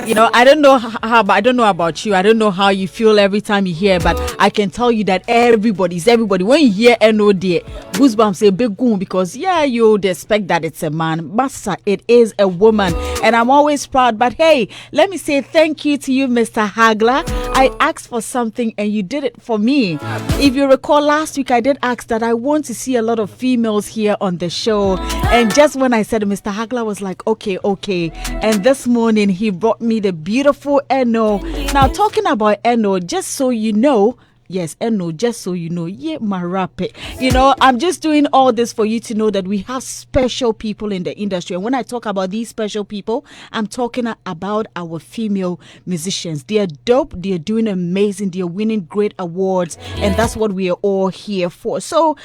You know, I don't know how, but I don't know about you. I don't know how you feel every time you hear, but I can tell you that everybody. When you hear Eno there, goosebumps say big goon because you would expect that it's a man. Massa, it is a woman, and I'm always proud. But hey, let me say thank you to you, Mr. Hagler. I asked for something and you did it for me. If you recall last week, I did ask that I want to see a lot of females here on the show, and just when I said, Mr. Hagler was like, okay, and this morning he brought me the beautiful Eno. Now talking about Eno, just so you know. Yes, Eno, just so you know, marape. You know, I'm just doing all this for you to know that we have special people in the industry. And when I talk about these special people, I'm talking about our female musicians. They are dope. They are doing amazing. They are winning great awards. And that's what we are all here for. So,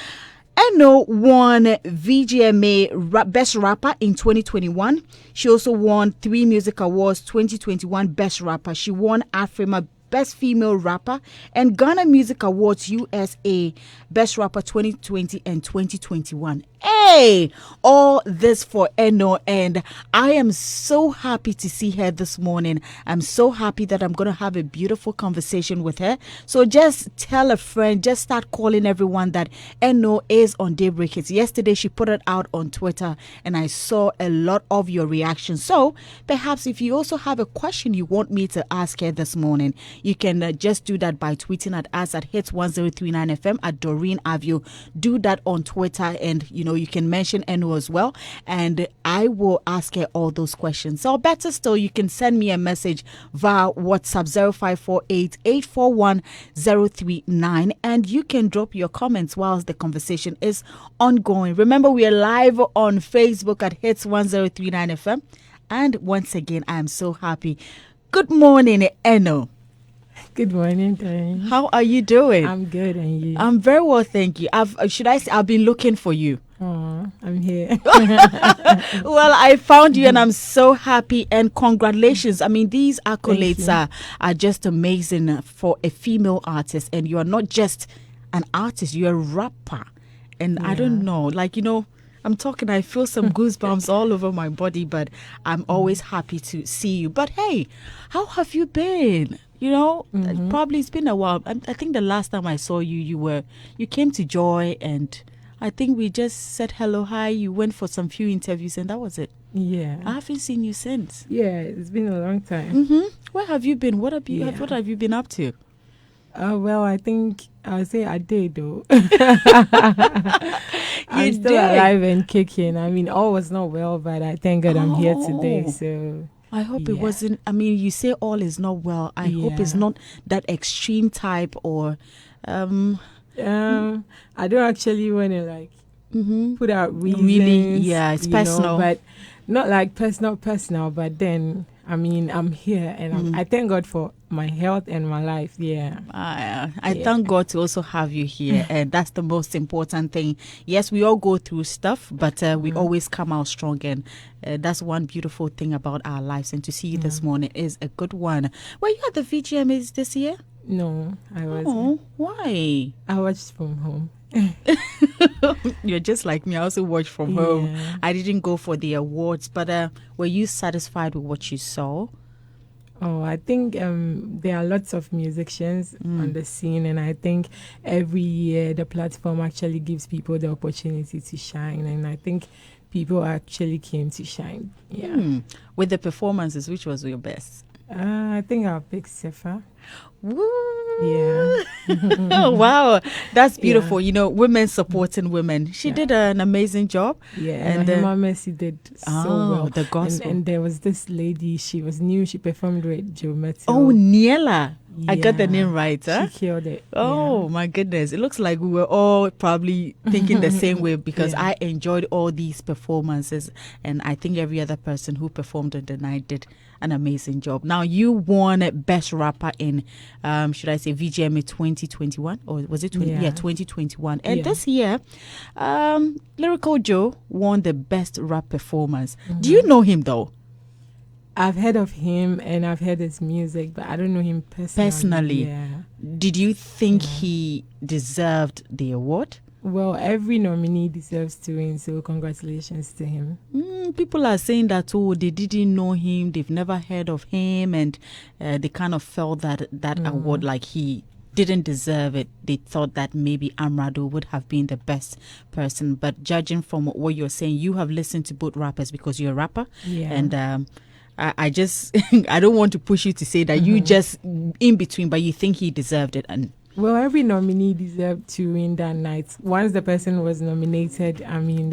Eno won VGMA Best Rapper in 2021. She also won 3 Music Awards 2021 Best Rapper. She won Afrima Best Female Rapper and Ghana Music Awards USA Best Rapper 2020 and 2021. Hey, all this for Eno, and I am so happy to see her this morning. I'm so happy that I'm going to have a beautiful conversation with her. So just tell a friend, just start calling everyone that Eno is on Daybreak Hitz. Yesterday she put it out on Twitter and I saw a lot of your reactions. So perhaps if you also have a question you want me to ask her this morning, you can just do that by tweeting at us at Hits1039FM at Doreen Avio. Do that on Twitter, and you can mention Eno as well, and I will ask her all those questions. So better still, you can send me a message via WhatsApp 0548-841-039, and you can drop your comments whilst the conversation is ongoing. Remember, we are live on Facebook at Hits1039FM, and once again, I am so happy. Good morning, Eno. Good morning, Doreen. How are you doing? I'm good, and you? I'm very well, thank you. I've been looking for you. Oh, I'm here. Well, I found you and I'm so happy, and congratulations. I mean, these accolades are just amazing for a female artist, and you are not just an artist, you're a rapper. And I don't know, I'm talking, I feel some goosebumps all over my body, but I'm always happy to see you. But hey, how have you been? Probably it's been a while. I think the last time I saw you, you came to Joy, and I think we just said hello, hi. You went for some few interviews, and that was it. Yeah. I haven't seen you since. Yeah, it's been a long time. Where have you been? What have you been up to? Well, I think I'll say I did, though. I'm still did. alive and kicking. I mean, all was not well, but I thank God I'm here today, so... I hope it wasn't. I mean, you say all is not well. I hope it's not that extreme type, or I don't actually want to put out reasons. Really, it's personal, but not like personal. But then, I mean, I'm here, and I thank God for my health and my life. I thank God to also have you here, and that's the most important thing. Yes, we all go through stuff, but we always come out strong, and that's one beautiful thing about our lives. And to see you this morning is a good one. Were you at the VGMAs this year? No, I wasn't. Oh, why? I watched from home. You're just like me. I also watched from home. I didn't go for the awards, but were you satisfied with what you saw? Oh, I think there are lots of musicians on the scene, and I think every year the platform actually gives people the opportunity to shine, and I think people actually came to shine. With the performances, which was your best? I think I'll pick Sefa. Woo! Yeah. Oh, wow. That's beautiful. Women supporting women. She did an amazing job. Yeah, and Hema Mercy did so well. The gospel. And there was this lady, she was new, she performed with Joe Metzel. Oh, Niela. I got the name right, huh? She killed it. Oh, my goodness. It looks like we were all probably thinking the same way, because I enjoyed all these performances, and I think every other person who performed on the night did an amazing job. Now, you won Best Rapper in, should I say, VGMA 2021? Or was it 2021? And this year, Lyrical Joe won the Best Rap Performance. Do you know him, though? I've heard of him and I've heard his music, but I don't know him personally. Did you think he deserved the award? Well, every nominee deserves to win, so congratulations to him. People are saying that, oh, they didn't know him, they've never heard of him, and they kind of felt that award, like he didn't deserve it. They thought that maybe Amrado would have been the best person. But judging from what you're saying, you have listened to both rappers because you're a rapper. Yeah. And I just, I don't want to push you to say that you just in between, but you think he deserved it. And well, every nominee deserved to win that night. Once the person was nominated, I mean,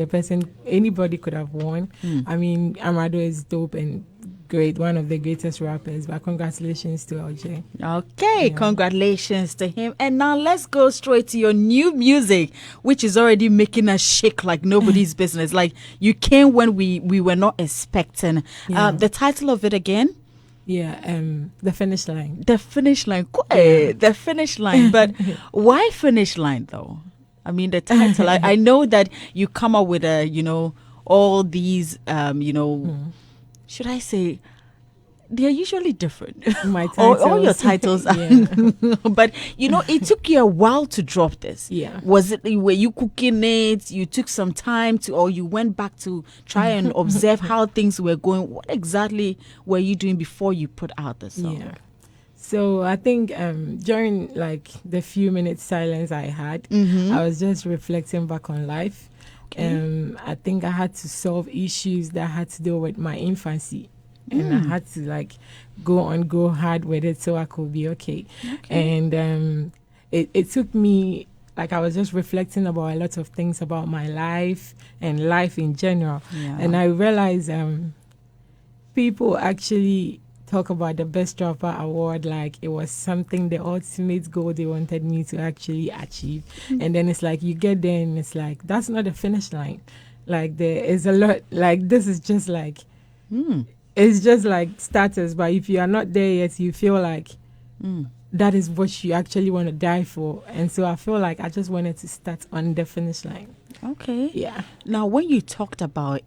anybody could have won. I mean, Amrado is dope and great, one of the greatest rappers, but congratulations to LJ. Okay, congratulations to him. And now let's go straight to your new music, which is already making us shake like nobody's business. Like you came when we were not expecting. The title of it again? Yeah, The Finish Line. The Finish Line. The Finish Line. But why Finish Line though? I mean, the title, I know that you come up with all these, should I say, they're usually different. My titles. all your titles are. But, it took you a while to drop this. Yeah. Were you cooking it? You took some time or you went back to try and observe how things were going? What exactly were you doing before you put out the song? Yeah. So I think during like the few minutes silence I had, I was just reflecting back on life. Okay. I think I had to solve issues that had to do with my infancy. And I had to go hard with it so I could be okay. And it took me, I was just reflecting about a lot of things about my life and life in general. Yeah. And I realized people actually talk about the Best Rapper Award like it was something, the ultimate goal they wanted me to actually achieve. And then it's like you get there and it's like, that's not the finish line. Like there is a lot, this is just it's just like status, but if you are not there yet, you feel like that is what you actually want to die for. And so I feel like I just wanted to start on the finish line. Okay. Yeah. Now, when you talked about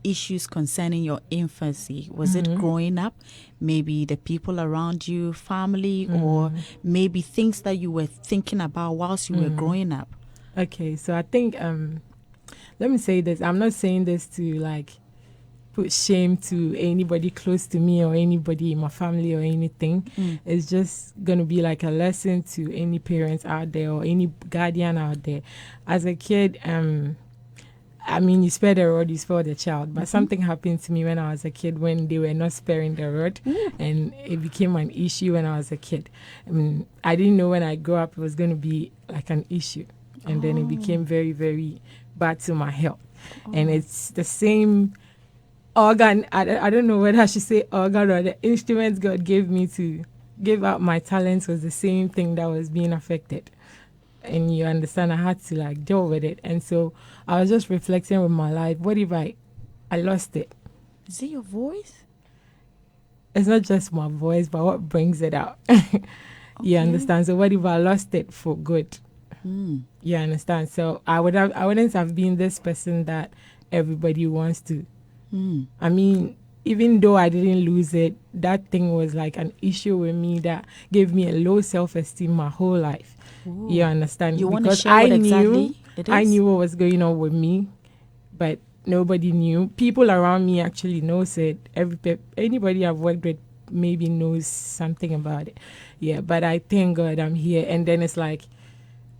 issues concerning your infancy, was it growing up? Maybe the people around you, family, or maybe things that you were thinking about whilst you were growing up? Okay, so I think, let me say this. I'm not saying this to put shame to anybody close to me or anybody in my family or anything. It's just going to be like a lesson to any parents out there or any guardian out there. As a kid, I mean, you spare the rod, you spoil the child. But something happened to me when I was a kid when they were not sparing the rod. And it became an issue when I was a kid. I mean, I didn't know when I grew up it was going to be like an issue. And then it became very, very bad to my health. And it's the same organ, I don't know whether I should say organ or the instruments God gave me to give out my talents was the same thing that was being affected. And you understand, I had to deal with it. And so I was just reflecting with my life. What if I lost it? Is it your voice? It's not just my voice, but what brings it out. You understand? So what if I lost it for good? You understand? So I wouldn't have been this person that everybody wants to. I mean, even though I didn't lose it, that thing was like an issue with me that gave me a low self-esteem my whole life. Ooh. You understand? You want to share what exactly it is? I knew what was going on with me, but nobody knew. People around me actually knows it. Anybody I've worked with maybe knows something about it. Yeah, but I thank God I'm here. And then it's like,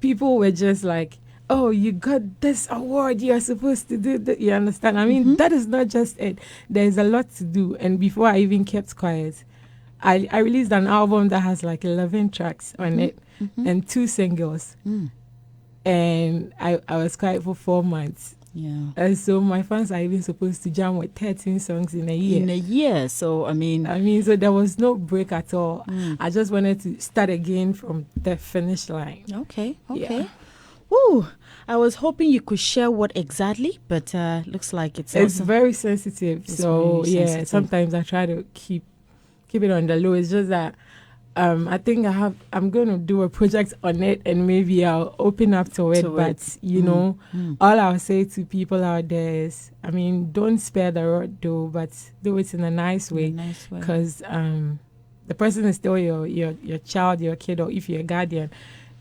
people were just like, oh, you got this award, you're supposed to do that. You understand? I mean, that is not just it. There's a lot to do. And before I even kept quiet, I released an album that has 11 tracks on it and 2 singles. And I was quiet for 4 months. Yeah. And so my fans are even supposed to jam with 13 songs in a year. In a year. So, I mean, so there was no break at all. I just wanted to start again from the finish line. Okay. Yeah. Ooh, I was hoping you could share what exactly, but looks like it's very sensitive. So very sensitive. Sometimes I try to keep it on the low. It's just that I think I'm going to do a project on it and maybe I'll open up to it. But all I'll say to people out there is, I mean, don't spare the rod though, but do it in a nice way. Because the person is still your child, your kid, or if you're a guardian,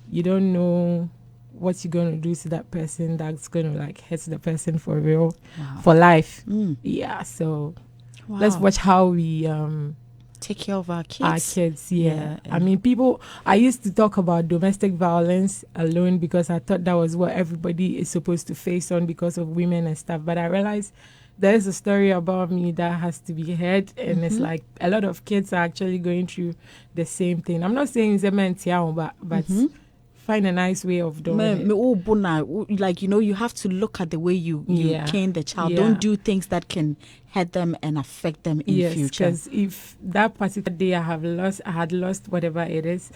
you don't know what you're going to do to that person that's going to like hurt the person for real, for life. Yeah, so let's watch how we take care of our kids. Our kids, yeah. I mean, I used to talk about domestic violence alone because I thought that was what everybody is supposed to face on because of women and stuff. But I realized there's a story about me that has to be heard. And it's like a lot of kids are actually going through the same thing. I'm not saying it's a man, but find a nice way of doing it. Like, you have to look at the way you cane the child. Don't do things that can hurt them and affect them in the future. Because if that particular day I had lost whatever it is,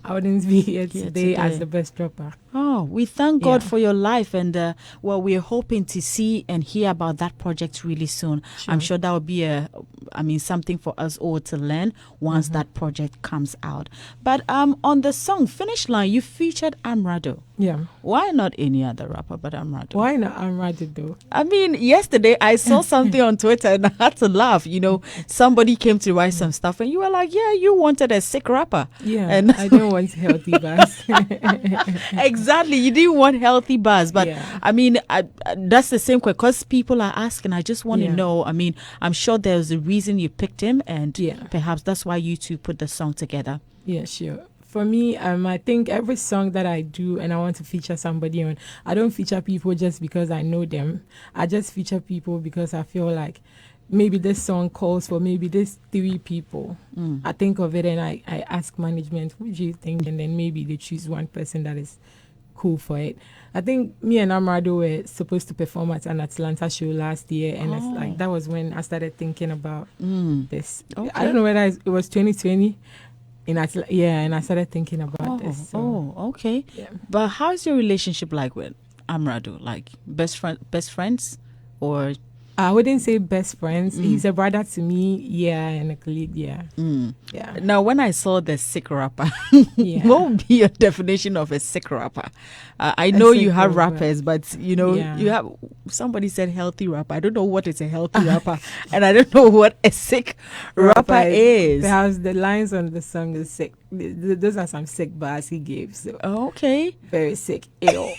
I wouldn't be here today as the best dropper. Oh, we thank God for your life, and we're hoping to see and hear about that project really soon. Sure. I'm sure that will be something for us all to learn once that project comes out. But on the song Finish Line, you featured Amrado. Yeah. Why not any other rapper but Amrado? Why not Amrado though? I mean, yesterday I saw something on Twitter and I had to laugh. Somebody came to write some stuff and you were like, yeah, you wanted a sick rapper. Yeah, and I don't want healthy bars. Exactly, you didn't want healthy bars. But I mean, that's the same question because people are asking. I just want to know. I mean, I'm sure there's a reason you picked him and perhaps that's why you two put the song together. Yeah, sure. For me, I think every song that I do and I want to feature somebody on, I don't feature people just because I know them. I just feature people because I feel like maybe this song calls for maybe these 3 people. I think of it and I ask management, who do you think? And then maybe they choose one person that is cool for it. I think me and Amrado were supposed to perform at an Atlanta show last year, and it's like that was when I started thinking about this. Okay. I don't know whether it was 2020. And I started thinking about this. So. Okay. Yeah. But how's your relationship like with Amrado? Like best friends, or? I wouldn't say best friends. He's a brother to me, and a colleague, Yeah. Now, when I saw the sick rapper, what would be your definition of a sick rapper? I know you have rappers, but you have somebody said healthy rapper. I don't know what is a healthy rapper, and I don't know what a sick rapper is. Perhaps the lines on the song is sick. Those are some sick bars he gave. So okay, very sick, ill.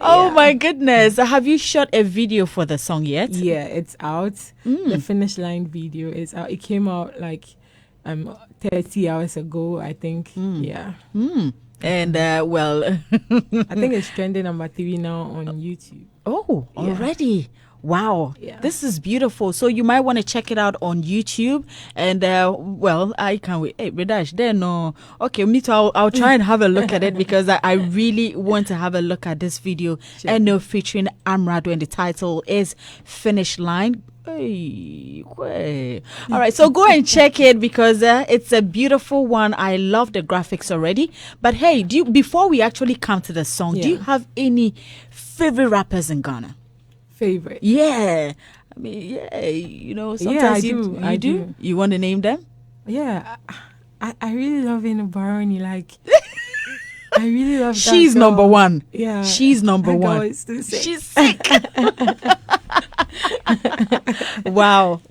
Oh my goodness! Have you shot a video for the song yet? Yeah, it's out. The Finish Line video is out. It came out like 30 hours ago, I think. Yeah. And well, I think it's trending number 3 now on YouTube. Oh, already. Wow, this is beautiful. So you might want to check it out on YouTube. And I can't wait. Hey, Redash, there no. Okay, me too. I'll try and have a look at it because I really want to have a look at this video. Sure. Eno featuring Amrado, and the title is Finish Line. Hey, all right, so go and check it because it's a beautiful one. I love the graphics already. But hey, before we actually come to the song, do you have any favorite rappers in Ghana? Favorite? Yeah, I mean, sometimes I do. You want to name them? Yeah, I really love Eno Barony. Like, I really love that. She's girl. Number one. Yeah, she's number one. She's sick. Wow.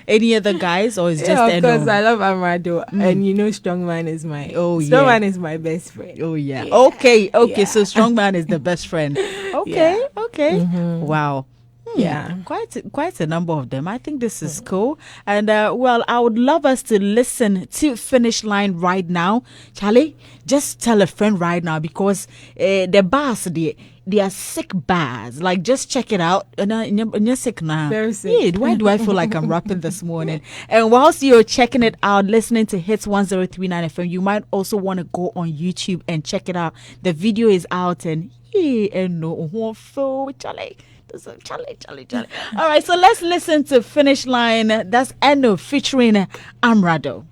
Any other guys, or is just Eno? Of course, I love Amrado, and Strongman is my Strongman is my best friend. Oh yeah. Okay. So Strongman is the best friend. Okay. Wow. Yeah, quite a number of them. I think this is cool. And I would love us to listen to Finish Line right now. Charlie, just tell a friend right now because the bars, they are sick bars. Like, just check it out. And you're sick now. Very sick. Yeah, why do I feel like I'm rapping this morning? And whilst you're checking it out, listening to Hits 1039 FM, you might also want to go on YouTube and check it out. The video is out, and Charlie. All right, so let's listen to Finish Line. That's Eno featuring Amrado.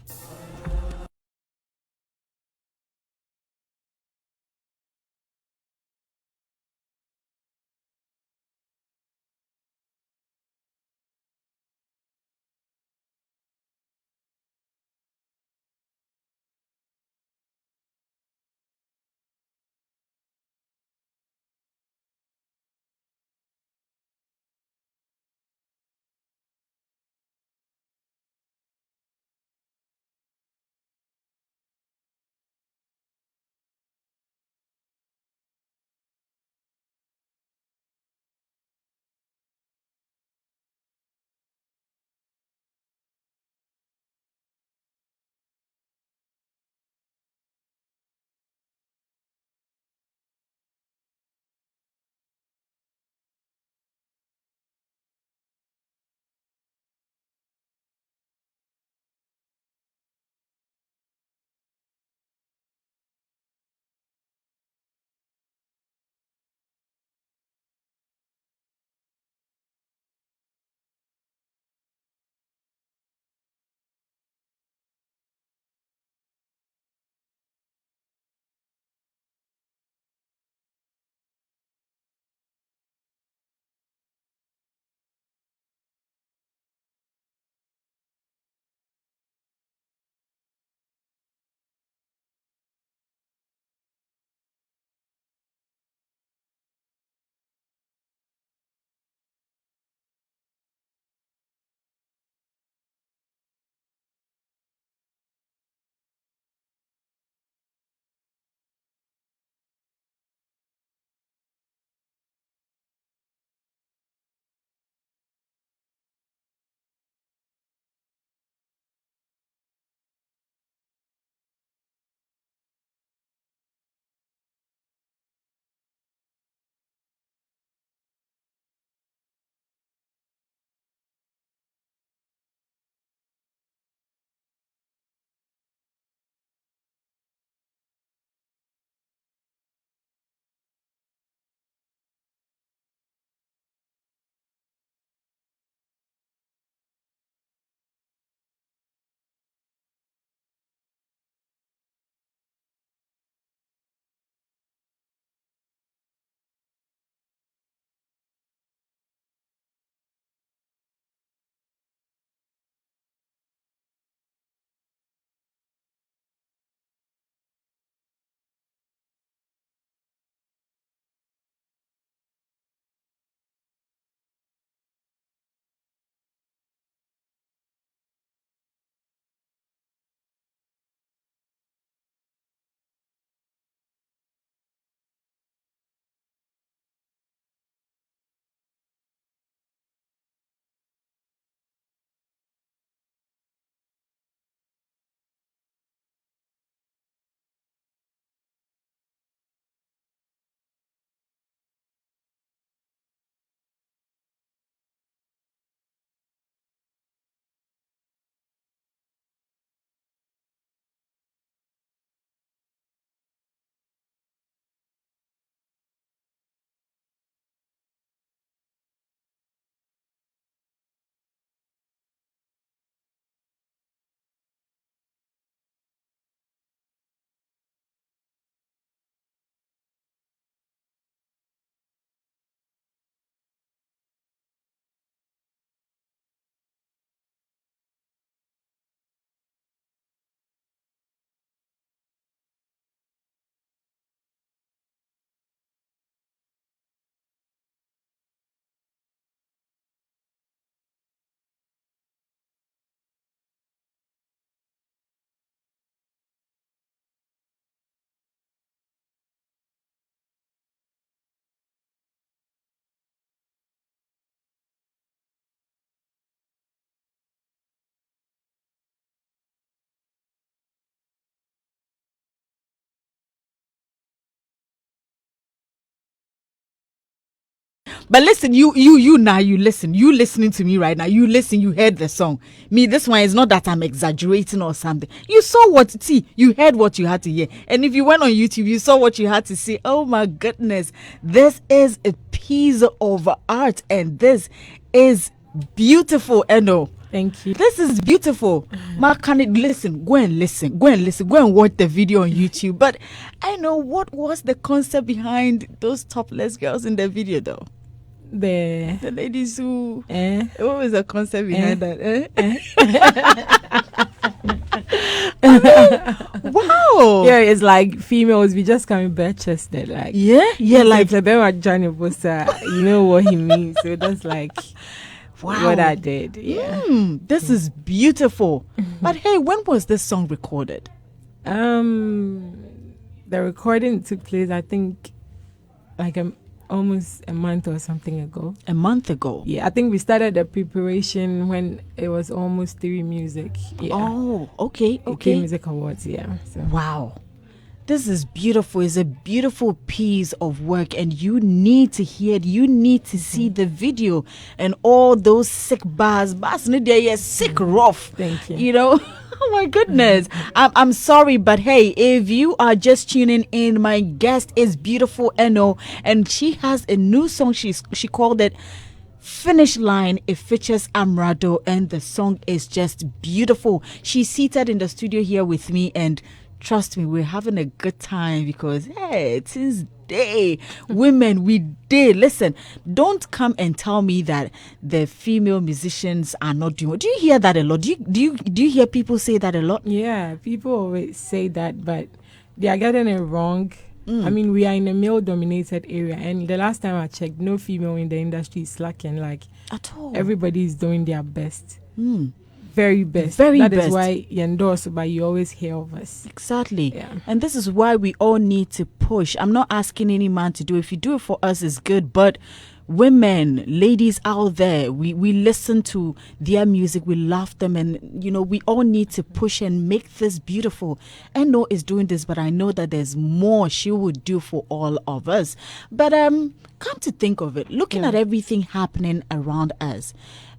But listen, you now, you listen. You listening to me right now. You listen, you heard the song. Me, this one is not that I'm exaggerating or something. You saw you heard what you had to hear. And if you went on YouTube, you saw what you had to see. Oh my goodness. This is a piece of art, and this is beautiful, Eno. Thank you. This is beautiful. Ma, can it listen? Go and listen. Go and watch the video on YouTube. But I know, what was the concept behind those topless girls in the video, though? The ladies who. What was the concept behind that? Wow. Yeah, it's like females, we just coming bare chested. Like, like the them Johnny Bossa, you know what he means. So that's like. Wow. What I did. Yeah. This is beautiful. But hey, when was this song recorded? The recording took place, I think, like almost a month or something ago. A month ago? Yeah, I think we started the preparation when it was almost 3 music. Yeah. Oh, okay. 3 Music Awards, yeah. So. Wow. This is beautiful. It's a beautiful piece of work, and you need to hear it. You need to see the video and all those sick bars. Bars, sick rough. Thank you. You know, oh my goodness. I'm sorry, but hey, if you are just tuning in, my guest is beautiful Eno, and she has a new song. She called it Finish Line. It features Amrado, and the song is just beautiful. She's seated in the studio here with me, and trust me, we're having a good time because, hey, it is day. Women, we did. Listen, don't come and tell me that the female musicians are not doing. Do you hear that a lot? Do you hear people say that a lot? Yeah, people always say that, but they are getting it wrong. I mean, we are in a male-dominated area, and the last time I checked, no female in the industry is slacking. Like, at all. Everybody is doing their best. Very best. That best. Is why you endorse, but you always hear of us. Exactly. Yeah. And this is why we all need to push. I'm not asking any man to do it. If you do it for us, it's good. But women, ladies out there, we listen to their music, we love them, and we all need to push and make this beautiful. Eno is doing this, but I know that there's more she would do for all of us. But come to think of it, looking at everything happening around us,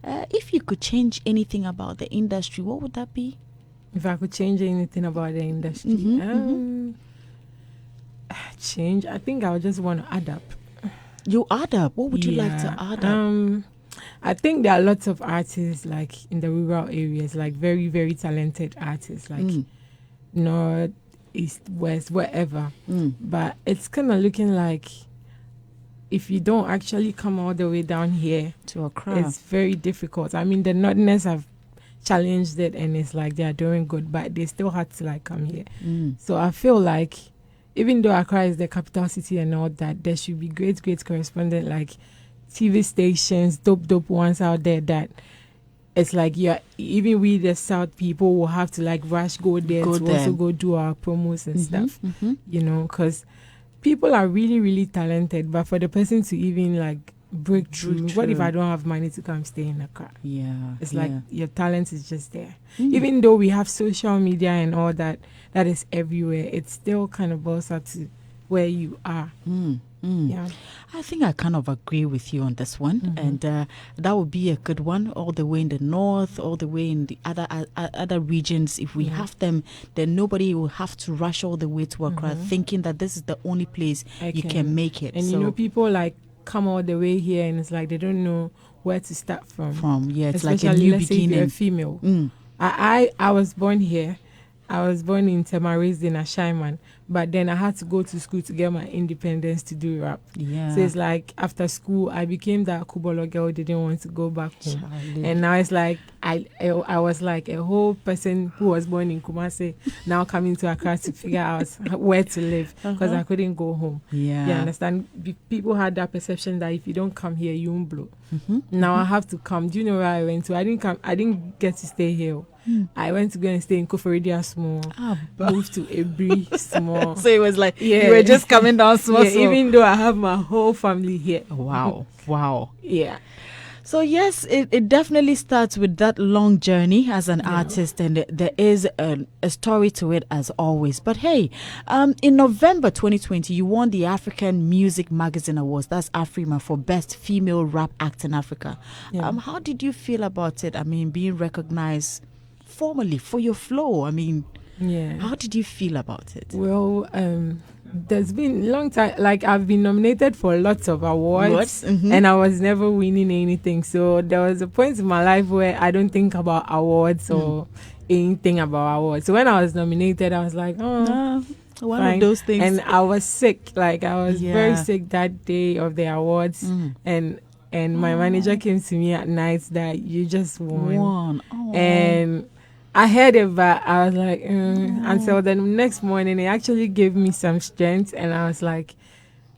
if you could change anything about the industry, what would that be? If I could change anything about the industry, change, I think I would just want to add up. You add up? What would you like to add up? I think there are lots of artists like in the rural areas, like very, very talented artists, like North, East, West, wherever. But it's kind of looking like if you don't actually come all the way down here to Accra, it's very difficult. I mean, the Northerners have challenged it, and it's like they are doing good, but they still had to like come here. So I feel like even though Accra is the capital city and all that, there should be great correspondent like TV stations, dope ones out there that it's like even we the South people will have to like rush go there also go do our promos and stuff, because people are really, really talented, but for the person to even like break through, what if I don't have money to come stay in Accra? It's like your talent is just there. Even though we have social media and all that is everywhere, it still kind of boils up to where you are. Yeah, I think I kind of agree with you on this one, and that would be a good one. All the way in the north, all the way in the other regions. If we have them, then nobody will have to rush all the way to Accra, thinking that this is the only place you can make it. And people like come all the way here, and it's like they don't know where to start from. It's especially like a new beginning. Say if you're a female. I was born here. I was born in Tema, raised in Ashaiman, but then I had to go to school to get my independence to do rap. So it's like after school, I became that Kubolo girl who didn't want to go back home. Charlie. And now it's like I was like a whole person who was born in Kumasi, now coming to Accra to figure out where to live because I couldn't go home. You understand? People had that perception that if you don't come here, you won't blow. Now I have to come. Do you know where I went to? I didn't get to stay here. I went to go and stay in Koforidia small, moved to Ebri small. So it was like you were just coming down small. Even though I have my whole family here. Wow. Yeah. So yes, it definitely starts with that long journey as an artist, and there is a story to it as always. But hey, in November 2020, you won the African Music Magazine Awards. That's AFRIMA for Best Female Rap Act in Africa. How did you feel about it? I mean, being recognized formally for your flow. I mean, how did you feel about it? Well, there's been a long time, like I've been nominated for lots of awards and I was never winning anything. So there was a point in my life where I don't think about awards or anything about awards. So when I was nominated, I was like, one fine. of those things. And I was sick. Like I was very sick that day of the awards. And my manager came to me at night that you just won. And I heard it, but I was like, until the next morning, it actually gave me some strength, and I was like,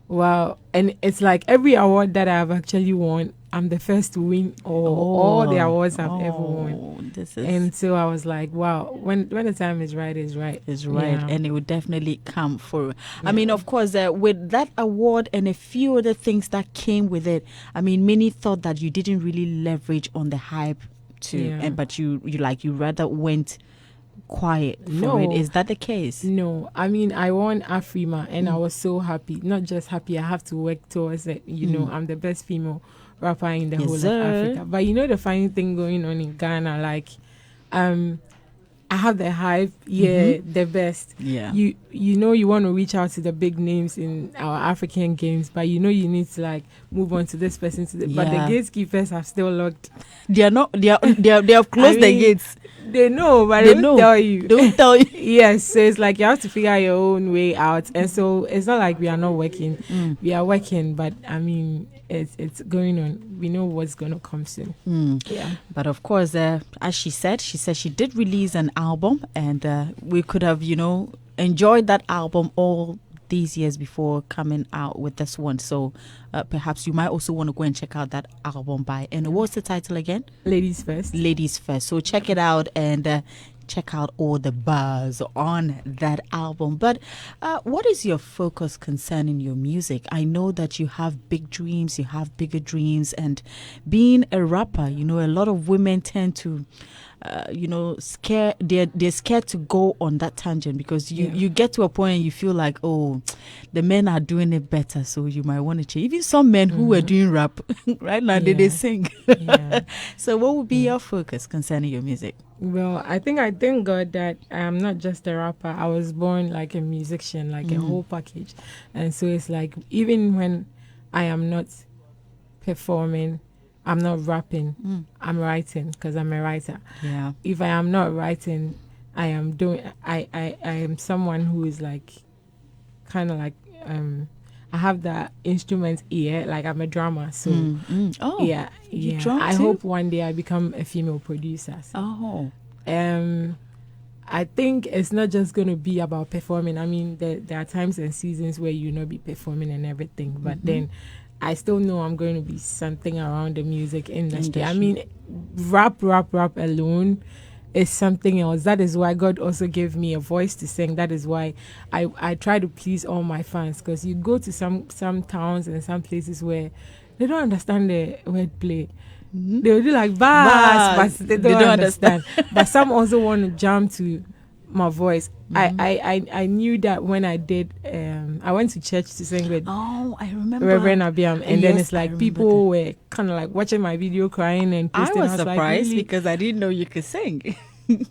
wow. And it's like every award that I've actually won, I'm the first to win all the awards I've ever won. And so I was like, wow, when the time is right, is right. Is right, and it would definitely come for. I mean, of course, with that award and a few other things that came with it, I mean, many thought that you didn't really leverage on the hype. But you rather went quiet for it. Is that the case? No, I mean, I won AFRIMA and I was so happy. Not just happy, I have to work towards it. You know, I'm the best female rapper in the whole of Africa. But you know the funny thing going on in Ghana, like I have the hype, the best. You know you want to reach out to the big names in our African games, but you know you need to like move on to this person but the gatekeepers have still locked. They have closed the gates. They know, but they don't tell you. Don't tell you. Yes, so it's like you have to figure your own way out. And so it's not like we are not working. We are working, but I mean it's going on. We know what's going to come soon. But of course, as she said she did release an album, and we could have, enjoyed that album all these years before coming out with this one. So perhaps you might also want to go and check out that album by Eno. What's the title again? Ladies First. Ladies First. So check it out and check out all the bars on that album. But what is your focus concerning your music? I know that you have big dreams, you have bigger dreams, and being a rapper, a lot of women tend to they're scared to go on that tangent because you get to a point and you feel like, oh, the men are doing it better, so you might want to change. Even some men who were doing rap right now, they sing. So what would be your focus concerning your music? Well, I thank God that I'm not just a rapper. I was born like a musician, like a whole package. And so it's like, even when I am not performing, I'm not rapping, I'm writing because I'm a writer. If I am not writing, I am someone who is like kind of like I have the instrument ear, like I'm a drummer. So I hope one day I become a female producer. So. I think it's not just going to be about performing. I mean, there are times and seasons where you not be performing and everything, but then I still know I'm going to be something around the music industry. I mean, rap alone is something else. That is why God also gave me a voice to sing. That is why I try to please all my fans, because you go to some towns and some places where they don't understand the wordplay. They'll do like bars, but they don't understand. But some also want to jump to my voice. I knew that when I did. I went to church to sing with. I remember Reverend Abiam, and then it's like people were kind of like watching my video, crying and posting. I was surprised like, really? because I didn't know you could sing.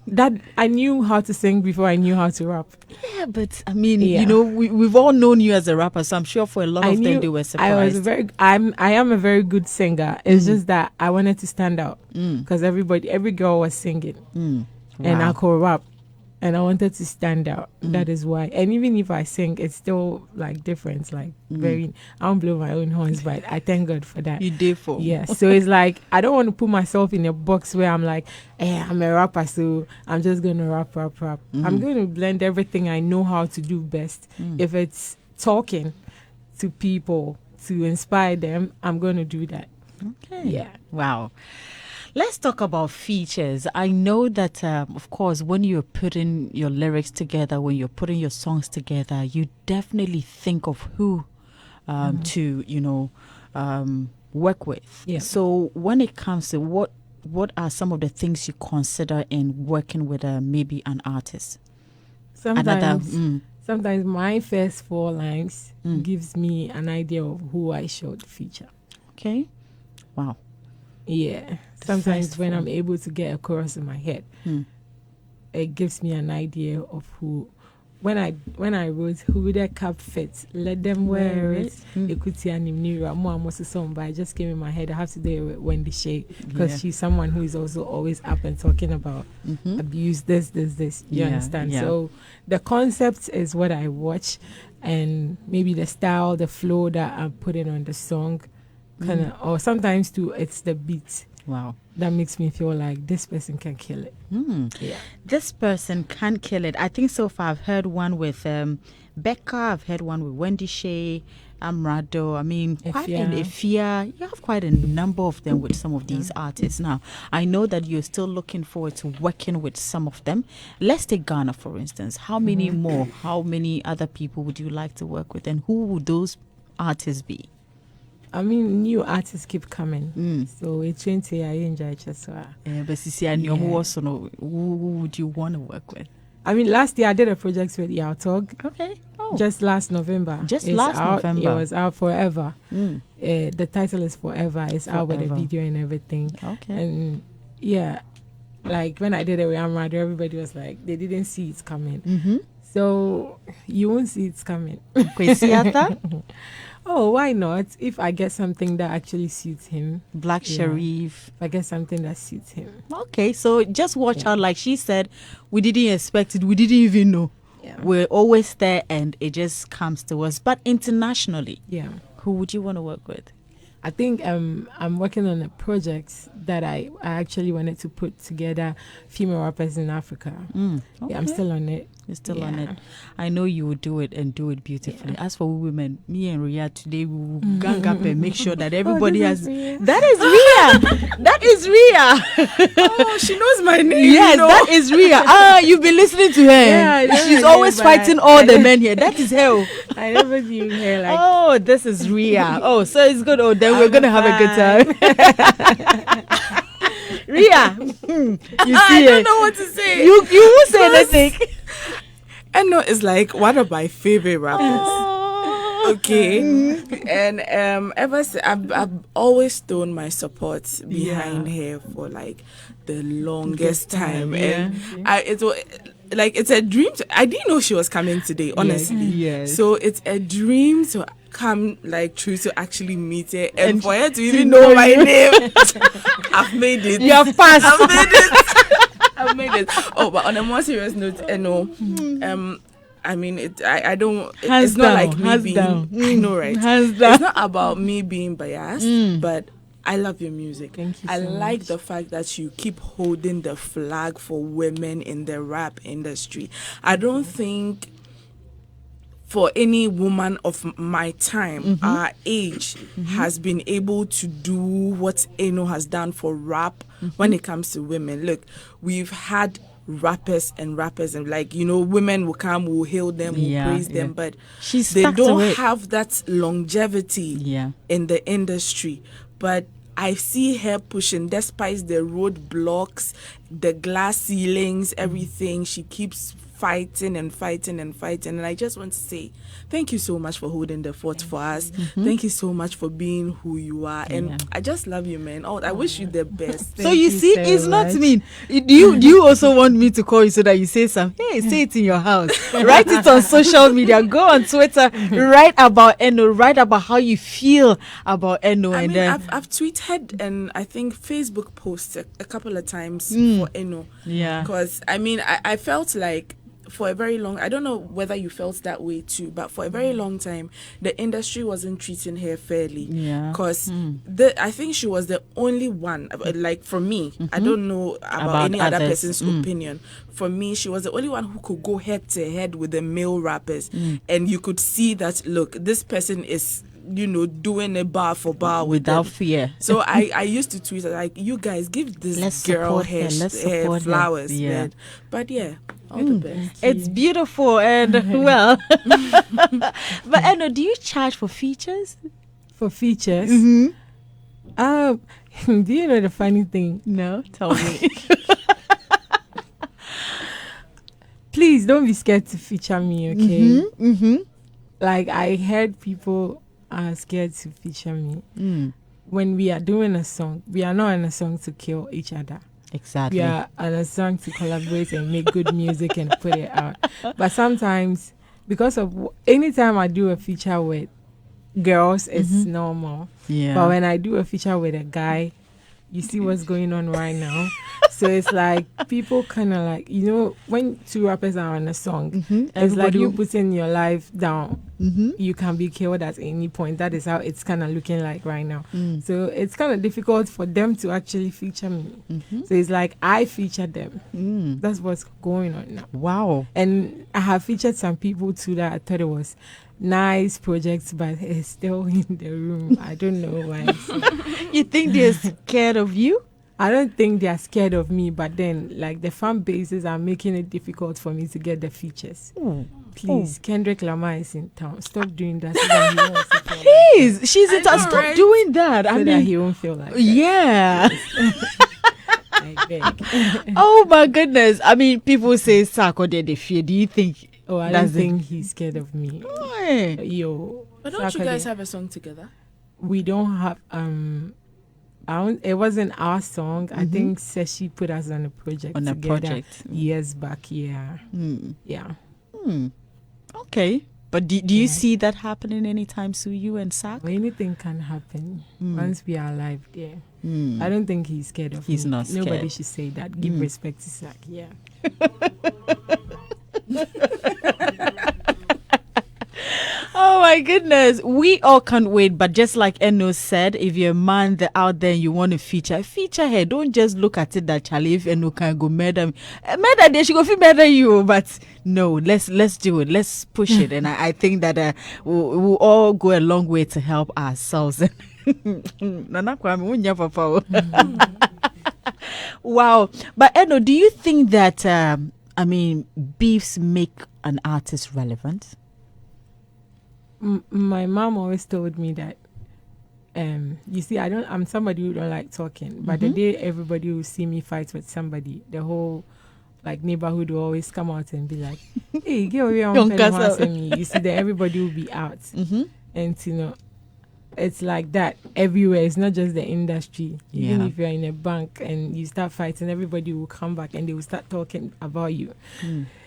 That I knew how to sing before I knew how to rap. Yeah, but I mean, we've all known you as a rapper, so I'm sure for a lot of them they were surprised. I am a very good singer. It's just that I wanted to stand out because every girl was singing, and I could rap, and I wanted to stand out. That is why. And even if I sing, it's still like different. Like very, I don't blow my own horns, but I thank God for that. You did for. Yeah. So it's like I don't want to put myself in a box where I'm like, I'm a rapper, so I'm just gonna rap. I'm going to blend everything I know how to do best. If it's talking to people to inspire them, I'm going to do that. Okay. Yeah. Wow. Let's talk about features. I know that, of course, when you're putting your lyrics together, when you're putting your songs together, you definitely think of who to, work with. Yeah. So when it comes to what are some of the things you consider in working with maybe an artist? Sometimes my first 4 lines gives me an idea of who I should feature. Okay. Wow. Yeah. Sometimes when I'm able to get a chorus in my head, it gives me an idea of who. When I wrote "Who the Cap Fits," let them wear it. Ekuti animnira mo amosi song, but I just came in my head. I have to do it with Wendy Shea because she's someone who is also always up and talking about abuse. This. You understand? Yeah. So the concept is what I watch, and maybe the style, the flow that I'm putting on the song, or sometimes too, it's the beat. Wow. That makes me feel like this person can kill it. Yeah. This person can kill it. I think so far I've heard one with Becca. I've heard one with Wendy Shea, Amrado. I mean, quite an Ifia. You have quite a number of them with some of these artists. Now, I know that you're still looking forward to working with some of them. Let's take Ghana, for instance. How many more? How many other people would you like to work with? And who would those artists be? I mean, new artists keep coming. So it's 20 I enjoy just who would you want to work with? I mean, last year I did a project with Yautog. Okay. Just last November. November. It was out forever. The title is Forever. It's out with a video and everything. Okay. And yeah, like when I did it with Amrado, everybody was like, they didn't see it coming. So you won't see it coming. Oh, why not? If I get something that actually suits him. Black Sharif. If I get something that suits him. Okay, so just watch out. Like she said, we didn't expect it. We didn't even know. Yeah. We're always there and it just comes to us. But internationally, who would you want to work with? I think I'm working on a project that I actually wanted to put together female rappers in Africa. Okay. Yeah, I'm still on it. You're still on it. I know you will do it and do it beautifully. Yeah. As for women, me and Ria today, we will gang up and make sure that everybody has... That is Ria! That is Ria! Oh, she knows my name. Yes, that is Ria. You've been listening to her. Yeah, she's always fighting all the men here. That is her. I never knew her like... Oh, this is Ria. Oh, so it's good. Oh, then we're going to have a good time. Ria, you see I don't know what to say. You won't say anything. Eno is like one of my favorite rappers. Okay, and ever since I've always thrown my support behind her for like the longest time, and it's a dream. I didn't know she was coming today, honestly. Yes. So it's a dream to come like true to actually meet her and for her to even know my name. I've made it. You have passed. I've made it. I've made it. Oh, but on a more serious note, I mean, I don't. It's not like me being. I know, right? It's not about me being biased, but I love your music. Thank you. I so like much. the fact that you keep holding the flag for women in the rap industry. I don't think for any woman of my time, our age, has been able to do what Eno has done for rap when it comes to women. Look, we've had rappers and like, women will come, will hail them, will praise them, but they don't have that longevity in the industry. But I see her pushing, despite the roadblocks, the glass ceilings, everything. She keeps fighting and fighting and fighting. And I just want to say thank you so much for holding the fort for us. Thank you so much for being who you are. And I just love you, man. I wish you the best. So you see, it's not mean. Do you also want me to call you so that you say something? Hey, say it in your house. Write it on social media. Go on Twitter. Write about Eno. Write about how you feel about Eno. I've tweeted and I think Facebook posted a couple of times for Eno. Yeah. Because, I felt like for a very long, I don't know whether you felt that way too, but for a very long time, the industry wasn't treating her fairly. Yeah. Because I think she was the only one, like for me, I don't know about any other person's opinion. For me, she was the only one who could go head to head with the male rappers. And you could see that, look, this person is, doing a bar for bar without them. Fear. So I used to tweet like, you guys give this girl her flowers. Yeah. But yeah, all the best. It's beautiful and well. But Eno, do you charge for features? For features? Do you know the funny thing? No, tell me. Please don't be scared to feature me, okay? Mm-hmm. Like, I heard people are scared to feature me. Mm. When we are doing a song, we are not in a song to kill each other. Exactly. We are on a song to collaborate and make good music and put it out. But sometimes, because of anytime I do a feature with girls, it's normal. Yeah. But when I do a feature with a guy, you see what's going on right now. So it's like people kind of like, you know, when two rappers are on a song, it's like you putting your life down. You can be killed at any point. That is how it's kind of looking like right now. So it's kind of difficult for them to actually feature me. So it's like I feature them. That's what's going on now. Wow. And I have featured some people too that I thought it was nice projects, but it's still in the room. I don't know why. You think they're scared of you? I don't think they're scared of me, but then like the fan bases are making it difficult for me to get the features. Please, Kendrick Lamar is in town. Stop doing that. So that he won't feel Please, she's in town. Stop right? doing that. so I that mean, he won't feel like that. yeah. I beg. Oh my goodness. I mean, people say Sako they fear. Do you think? Oh, I don't think he's scared of me. Why? Yo. But don't you Sarkodie. guys have a song together? We don't have it wasn't our song. I think Seshi put us on a project On a together project. years back. Yeah. Yeah. Okay. But do you see that happening anytime soon, you and Sak? Well, anything can happen once we are alive there. I don't think he's scared of me. He's not scared. Nobody should say that. Give respect to Sak. Yeah. Oh my goodness. We all can't wait. But just like Eno said, if you're a man out there and you want to feature her. Don't just look at it that Charlie, if Eno can go murder me. Murder there, she go feel murder you. But no, let's do it. Let's push it. And I think that we'll all go a long way to help ourselves. Wow. But Eno, do you think that beefs make an artist relevant? My mom always told me that you see, I'm somebody who don't like talking, but the day everybody will see me fight with somebody, the whole like neighborhood will always come out and be like, hey, get away on me. You see that everybody will be out. And you know, it's like that everywhere. It's not just the industry. Even if you're in a bank and you start fighting, everybody will come back and they will start talking about you.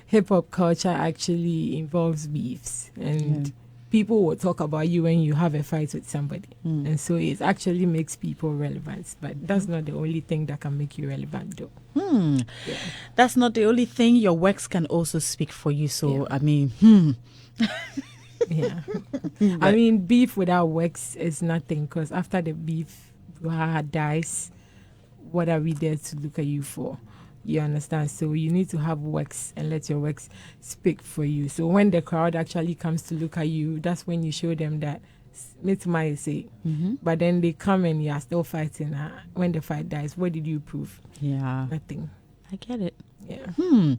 Hip-hop culture actually involves beefs, and people will talk about you when you have a fight with somebody. And so it actually makes people relevant. But that's not the only thing that can make you relevant, though. That's not the only thing. Your works can also speak for you. So, I mean, Yeah. I mean, beef without works is nothing, because after the beef dies, what are we there to look at you for? You understand? So you need to have works and let your works speak for you. So when the crowd actually comes to look at you, that's when you show them that Mitma is say. But then they come and you are still fighting. When the fight dies, what did you prove? Yeah. Nothing. I get it. Yeah.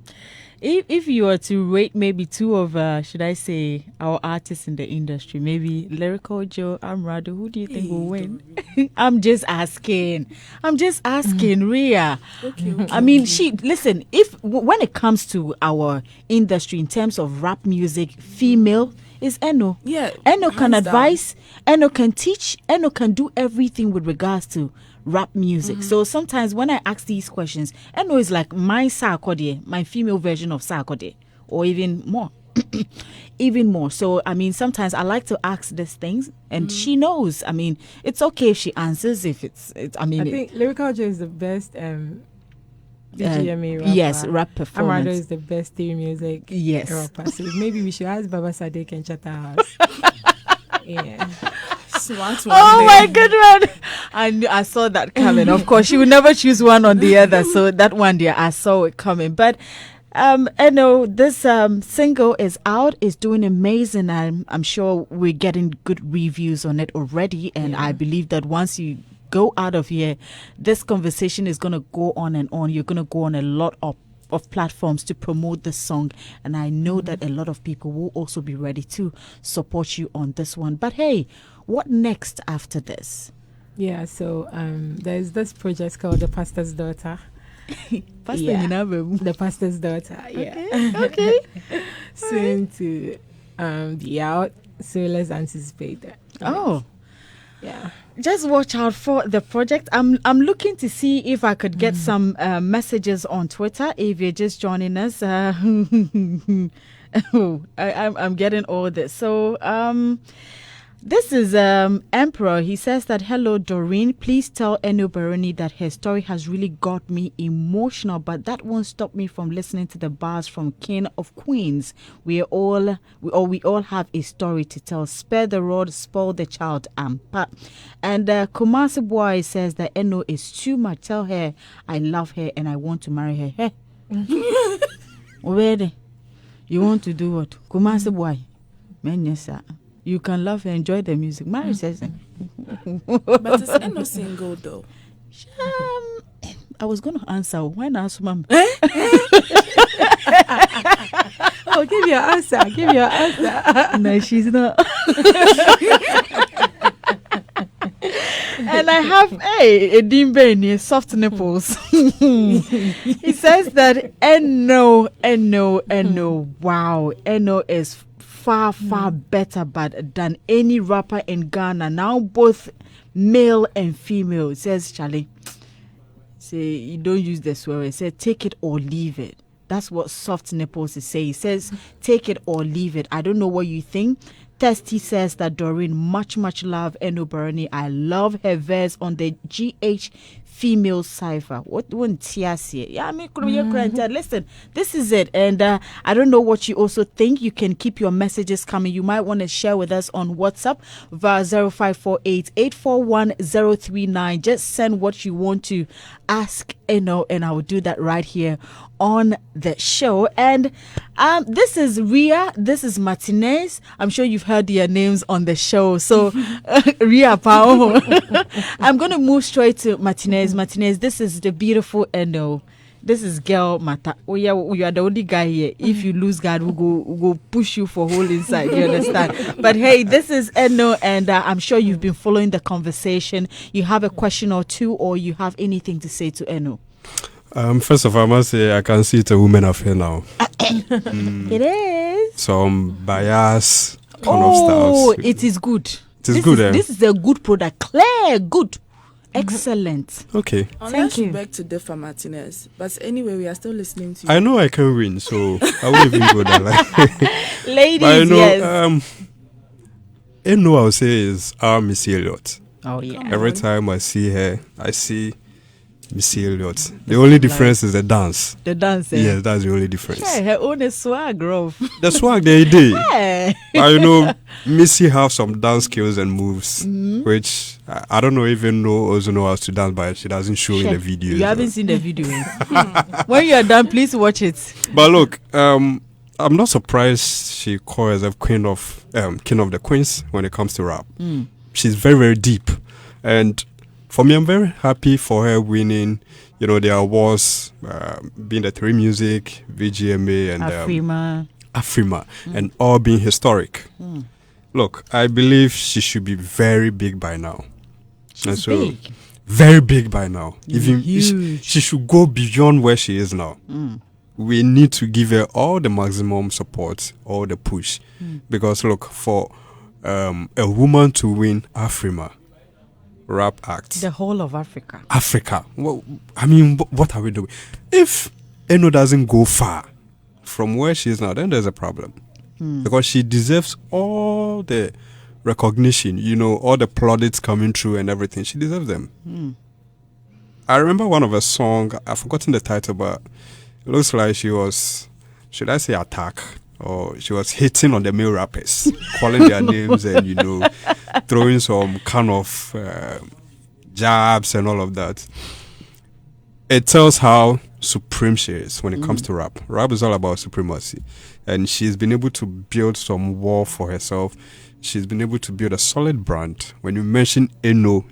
If you were to rate maybe two of, should I say, our artists in the industry, maybe Lyrical, Joe, Amrado, who do you think will win? I'm just asking, Ria. Okay. I mean, listen, when it comes to our industry in terms of rap music, female is Eno. Yeah. Eno can hands advise, Eno can teach, Eno can do everything with regards to rap music. So sometimes when I ask these questions, Eno is like my Sarkodie, my female version of Sarkodie, or even more. Even more. So I mean, sometimes I like to ask these things, and she knows. I mean, it's okay if she answers. If it's I think Lyrical Joe is the best DGMA rapper. Yes, rap performance. Amrado is the best theory music rapper. So maybe we should ask Baba Sadek and Chata House. Yeah. Smart one. Oh my good one. I saw that coming. Of course, she would never choose one on the other. So that one there, I saw it coming. But Eno, this single is out, is doing amazing. I'm sure we're getting good reviews on it already. And I believe that once you go out of here, this conversation is going to go on and on. You're going to go on a lot of platforms to promote the song, and I know that a lot of people will also be ready to support you on this one. But hey, what next after this? Yeah, so there's this project called The Pastor's Daughter. Pastor Yeah. Nyinabe. The Pastor's Daughter, yeah. Okay. Soon to be out, so let's anticipate that. Oh. Yeah. Just watch out for the project. I'm looking to see if I could get some messages on Twitter. If you're just joining us, I'm getting all this. So this is Emperor. He says that, hello Doreen, please tell Eno Barony that her story has really got me emotional, but that won't stop me from listening to the bars from King of Queens. We all have a story to tell. Spare the rod, spoil the child, Ampa. And Kumasi Boy says that Eno is too much. Tell her I love her and I want to marry her. Hey. Where you want to do what? Kumasi Boy. Man, yes, sir. You can love and enjoy the music. Mary says, But is Eno single though? I was going to answer. When I asked mom, Oh, give your answer. Give your answer. no, she's not. And I have a Dimbe soft nipples. He says that Eno, wow, Eno is far better than any rapper in Ghana. Now both male and female. It says Charlie. Say you don't use the swear. It says take it or leave it. That's what soft nipples is saying. It says take it or leave it. I don't know what you think. Testy says that Doreen, much love Eno Barony. I love her verse on the GH female cipher. What wouldn't say? Yeah, I mean, listen, this is it. And I don't know what you also think. You can keep your messages coming. You might want to share with us on WhatsApp via 0548-841-039. Just send what you want to ask Eno, and I will do that right here on the show. And this is Ria, this is Martinez. I'm sure you've heard their names on the show. So Ria Pao. I'm going to move straight to Martinez. Martinez, this is the beautiful Eno. This is girl Mata. Oh yeah, you are the only guy here. If you lose God, we'll go push you for hole inside. You understand? But hey, this is Eno, and I'm sure you've been following the conversation. You have a question or two, or you have anything to say to Eno. First of all, I must say I can see it's a woman affair now. It is Some bias kind oh, of styles. it is good. It is good. This is a good product. Clear, good, excellent. Okay. Unless you. you beg to differ, Martinez. But anyway, we are still listening to you. I know I can win, so I won't even go there. Ladies, But I know, yes. Eno, I would say, is our Missy Elliott. Oh yeah. Every time I see her, I see Missy Elliott. The only difference is the dance. The dance. Yes, that's the only difference. Yeah, her own is swag, bro. The swag they did. Yeah. But you know, Missy have some dance skills and moves, which I don't know even also know how to dance, but she doesn't show in the videos. You haven't seen the video. When you are done, please watch it. But look, I'm not surprised she calls herself King of the Queens when it comes to rap. She's very deep, and for me, I'm very happy for her winning, the awards, being the 3 Music, VGMA, and Afrima, and all being historic. Look, I believe she should be very big by now. She's big. Very big by now. Even huge. she should go beyond where she is now. We need to give her all the maximum support, all the push. Because look, for a woman to win Afrima, rap act. The whole of Africa. Well, I mean, what are we doing? If Eno doesn't go far from where she is now, then there's a problem. Because she deserves all the recognition, all the plaudits coming through and everything. She deserves them. I remember one of her song, I've forgotten the title, but it looks like she was, should I say attack? Or she was hitting on the male rappers, calling their names and, throwing some kind of jabs and all of that. It tells how supreme she is when it comes to rap. Rap is all about supremacy. And she's been able to build some wall for herself. She's been able to build a solid brand. When you mention Eno,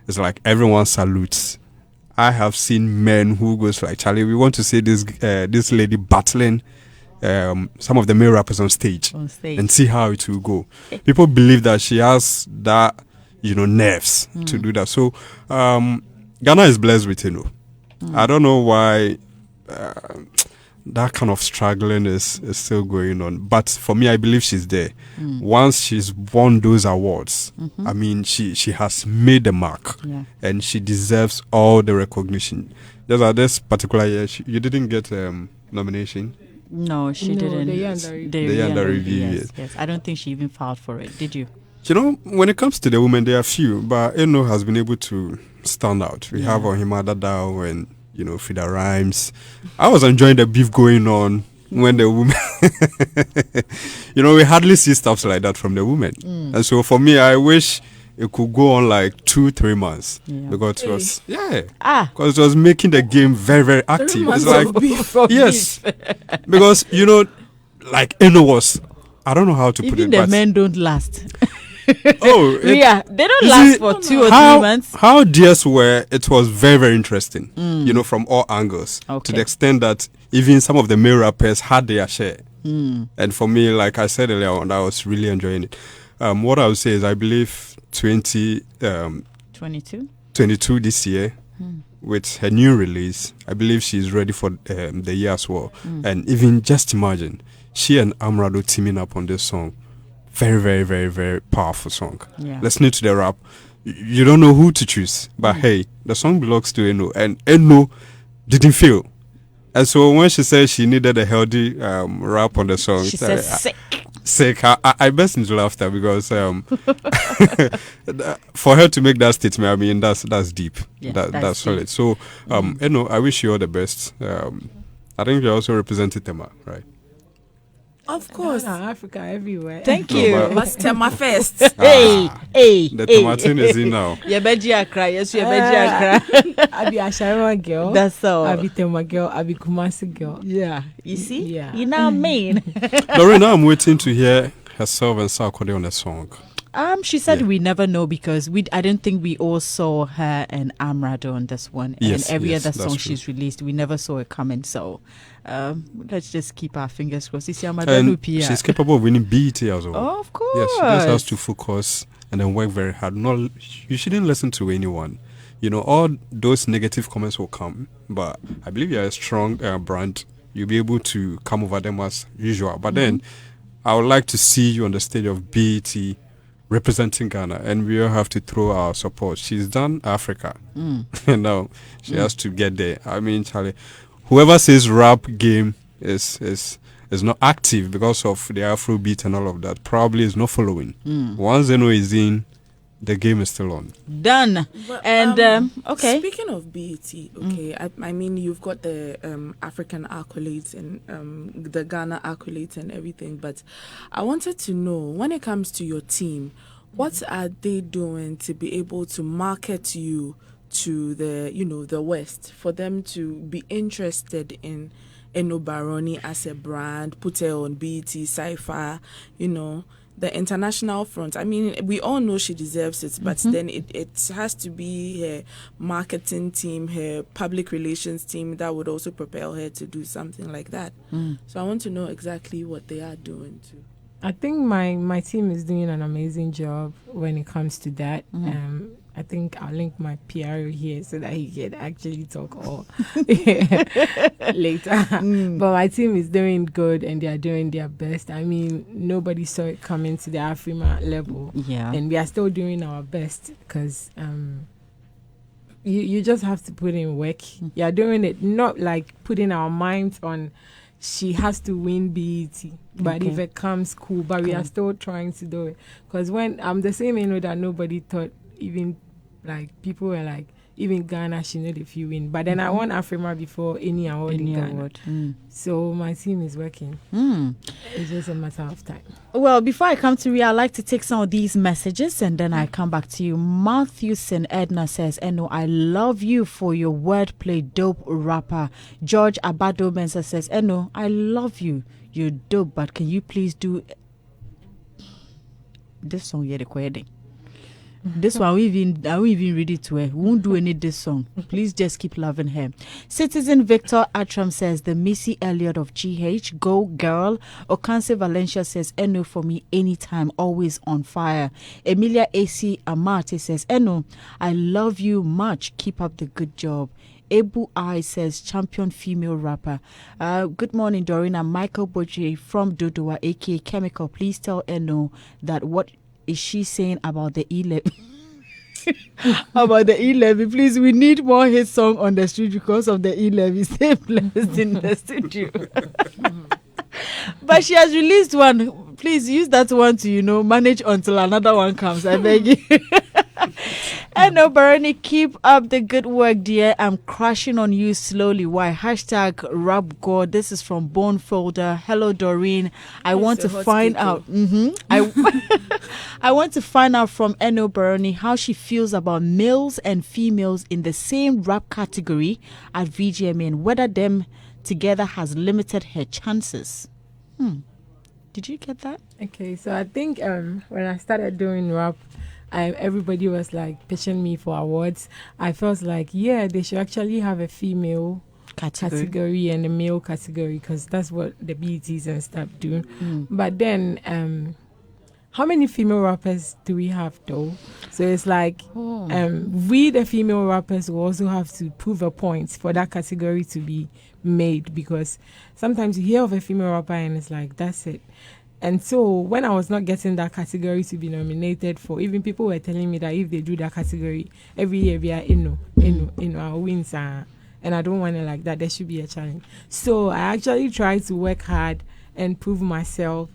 it's like everyone salutes. I have seen men who goes like, Charlie, we want to see this lady battling some of the male rappers on stage and see how it will go. People believe that she has that, nerves to do that. So Ghana is blessed with Eno. I don't know why that kind of struggling is still going on. But for me, I believe she's there. Once she's won those awards, I mean, she has made the mark. Yeah. And she deserves all the recognition. Just at this particular year, you didn't get nomination. No, she No, didn't. the year under review. The year under review, Yes, yes. I don't think she even filed for it. Did you? When it comes to the women, there are few, but Eno has been able to stand out. We have Ohima Dadao and Frida Rhymes. I was enjoying the beef going on when the women, we hardly see stuff like that from the women. And so for me, I wish it could go on like 2-3 months because it was because it was making the game very, very active. It's like yes, because like Eno was. I don't know how to put it. Even the men don't last. Oh, they don't last for 2 or 3 months. How theirs were, it was very, very interesting. From all angles. Okay. To the extent that even some of the male rappers had their share. And for me, like I said earlier on, I was really enjoying it. What I would say is, I believe 2022 this year, with her new release, I believe she's ready for the year as well. And even just imagine, she and Amrado teaming up on this song. Very, very, very, very powerful song. Yeah. Listening to the rap, you don't know who to choose. But hey, the song belongs to Eno, and Eno didn't fail. And so when she said she needed a healthy rap on the song, she said sick. I burst into laughter because for her to make that statement, I mean, that's deep. Yeah, that's solid. So Eno, I wish you all the best. I think you also represented Tema, right? Of course. Africa everywhere. Thank you. Must tell my first. Hey. The tomatin is in now. Yebeji Accra. Yes, Yebeji Accra. I be a Sharma girl. That's all. I be Tema girl. I be Kumasi girl. Yeah. You see? Yeah. You know what I mean? Doreen, now I'm waiting to hear herself and Sarkodie on the song. She said we never know because I don't think we all saw her and Amrado on this one. Yes, and every other that's song true. she's released, we never saw it coming. So let's just keep our fingers crossed. And she's capable of winning BET as well. Oh, of course. Yes, she just has to focus and then work very hard. You shouldn't listen to anyone. All those negative comments will come, but I believe you're a strong brand. You'll be able to come over them as usual. But then I would like to see you on the stage of BET representing Ghana, and we all have to throw our support. She's done Africa, and now she has to get there. I mean, Charlie, whoever says rap game is not active because of the Afrobeat and all of that, probably is not following. Once Eno is in, the game is still on. Done. But, And okay. Speaking of BET, okay, I mean, you've got the African accolades and the Ghana accolades and everything, but I wanted to know, when it comes to your team, what are they doing to be able to market you to the West, for them to be interested in Eno Barony as a brand, put her on BET, Cypher, the international front? I mean, we all know she deserves it, but then it has to be her marketing team, her public relations team that would also propel her to do something like that. So I want to know exactly what they are doing too. I think my team is doing an amazing job when it comes to that. I think I'll link my PRO here so that he can actually talk all later. But my team is doing good and they are doing their best. I mean, nobody saw it coming to the Afrima level. Yeah. And we are still doing our best because you just have to put in work. You're doing it, not like putting our minds on she has to win BET. But if it comes, cool. But we are still trying to do it. Because when I'm the same that nobody thought, even like people were like, even Ghana should know if you win. But then I won Afrima before any award in Ghana. So my team is working. It's just a matter of time. Well, before I come to Ria, I'd like to take some of these messages and then I come back to you. Matthewson Edna says, Eno, I love you for your wordplay, dope rapper. George Abado Mensa says, Eno, I love you. You're dope, but can you please do this song you're recording? This one, I won't even read it to her. We won't do any this song. Please just keep loving her. Citizen Victor Atram says, the Missy Elliott of GH, go girl. Okanse Valencia says, Eno for me anytime, always on fire. Emilia AC Amate says, Eno, I love you much. Keep up the good job. Ebu I says, champion female rapper. Good morning, Doreen. I'm Michael Boje from Dodowa, aka Chemical. Please tell Eno that what is she saying about the E-Levy? About the E-Levy. Please, we need more hit song on the street because of the E-Levy. Stay blessed in the studio. But she has released one. Please use that one to, manage until another one comes. I beg you. Eno Barony, keep up the good work, dear. I'm crashing on you slowly. Why? Hashtag rap god. This is from Bone Folder. Hello, Doreen. I want to find out. I want to find out from Eno Barony how she feels about males and females in the same rap category at VGMA and whether them together has limited her chances. Did you get that? Okay, so I think when I started doing rap, everybody was like pitching me for awards. I felt like, they should actually have a female category and a male category because that's what the BETs and stuff do. But then, how many female rappers do we have though? So it's like, we the female rappers will also have to prove a point for that category to be made because sometimes you hear of a female rapper and it's like, that's it. And so when I was not getting that category to be nominated for, even people were telling me that if they do that category, every year we are Eno, I'll win. And I don't want it like that. There should be a challenge. So I actually tried to work hard and prove myself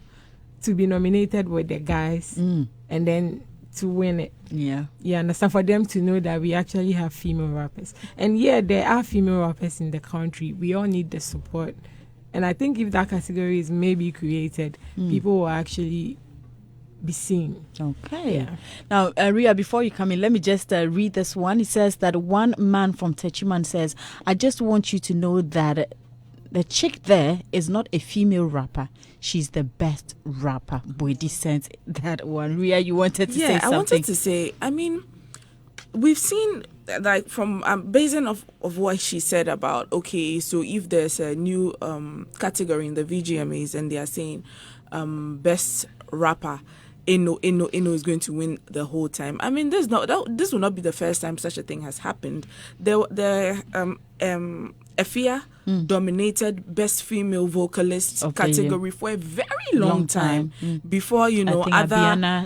to be nominated with the guys and then to win it. Yeah, understand? For them to know that we actually have female rappers. And there are female rappers in the country. We all need the support. And I think if that category is maybe created, people will actually be seen. Okay. Yeah. Now, Ria, before you come in, let me just read this one. It says that one man from Techiman says, I just want you to know that the chick there is not a female rapper. She's the best rapper. Boy, this sense that one. Ria, you wanted to say something. Yeah, I wanted to say, we've seen like from basing of what she said about so if there's a new category in the VGMAs and they are saying best rapper, Eno is going to win the whole time. This will not be the first time such a thing has happened. Efia dominated best female vocalist category for a very long time before other Abiana,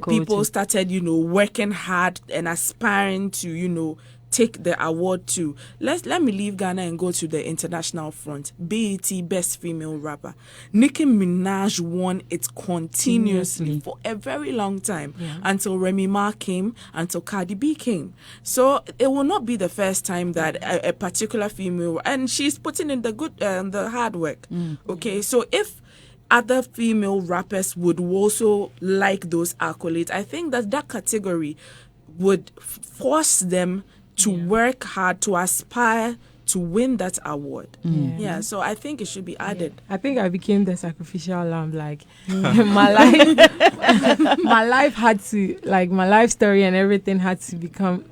people started working hard and aspiring to take the award too. Let me leave Ghana and go to the international front. BET Best Female Rapper. Nicki Minaj won it continuously for a very long time until Remy Ma came, until Cardi B came. So it will not be the first time that a particular female, and she's putting in the good, the hard work. Okay, so if other female rappers would also like those accolades, I think that category would force them to work hard, to aspire to win that award. So I think it should be added. I think I became the sacrificial lamb. Like my life had to, like my life story and everything had to become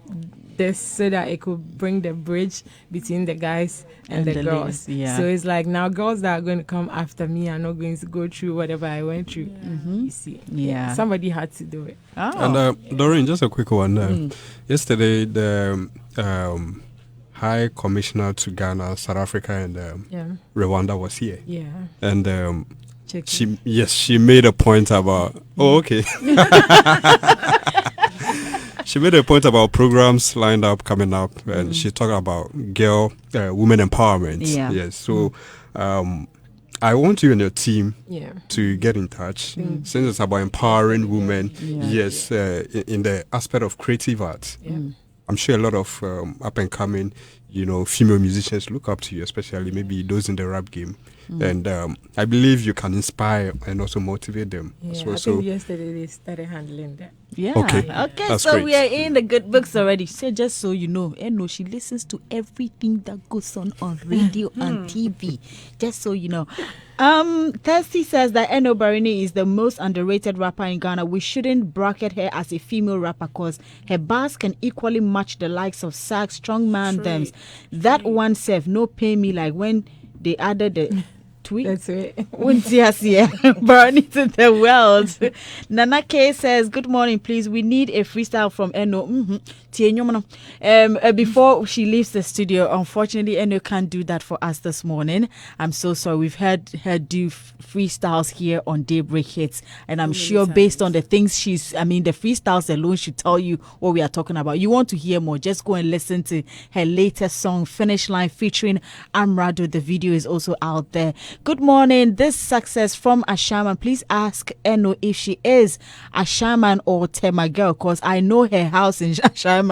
this so that it could bring the bridge between the guys and the girls. So it's like now girls that are going to come after me are not going to go through whatever I went through. You see, somebody had to do it. And Doreen, just a quick one. Yesterday, the High Commissioner to Ghana, South Africa, and Rwanda was here. And she made a point about. She made a point about programs lined up, coming up, and she talked about women empowerment. So I want you and your team to get in touch, since it's about empowering women, in the aspect of creative arts. I'm sure a lot of up-and-coming, female musicians look up to you, especially maybe those in the rap game. And I believe you can inspire and also motivate them. I think yesterday they started handling that. Yeah. Okay. That's So great. we are in the good books already. So just so you know, Eno, she listens to everything that goes on radio and TV. Just so you know. Thirsty says that Eno Barony is the most underrated rapper in Ghana. We shouldn't bracket her as a female rapper because her bars can equally match the likes of Sax, Strongman, thems. That one self, no pay me like when they added the tweet. That's it. Burn into the world. Nana K says, good morning, please. We need a freestyle from Eno. Before she leaves the studio, unfortunately, Eno can't do that for us this morning. I'm so sorry. We've heard her do freestyles here on Daybreak Hitz, and I'm sure based on the things the freestyles alone should tell you what we are talking about. You want to hear more, just go and listen to her latest song, Finish Line, featuring Amrado. The video is also out there. Good morning. This success from Ashaman. Please ask Eno if she is Ashaman or Tema girl, because I know her house in Ashaman.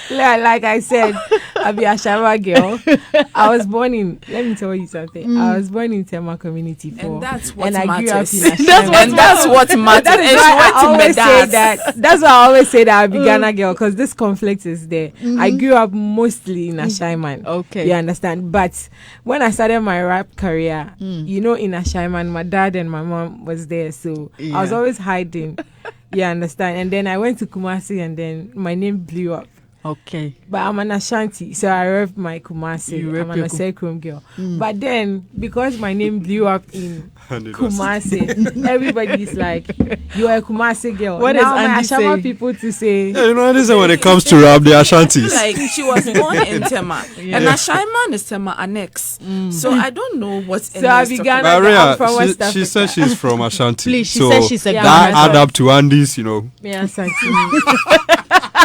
Like I said, I'll be a Shama girl. I was born in, let me tell you something. I was born in Tema Community 4. And that's what I grew up matters. in Ashama. That's what matters. That is why I always say that. That's why I always say that I'll be Ghana girl, because this conflict is there. I grew up mostly in Ashaiman. Okay. You understand? But when I started my rap career, you know, in Ashaiman, my dad and my mom was there. So I was always hiding. You understand? And then I went to Kumasi and then my name blew up. Okay. But I'm an Ashanti, so I rep my Kumasi. I'm an Osekrom girl. But then, because my name blew up in Kumasi, everybody's like, you're a Kumasi girl. What now does my Andy Ashama say? people to say... Yeah, you know, this is when it comes to rap, the Ashantis. Like, she was born in Tema. And Ashaiman is Tema annex. So I don't know what's So I began Maria, from West Africa. she said she's from Ashanti. Please, she so said she's a Yeah, that Ghana. add up to Andy's, you know. Yeah, Ashanti.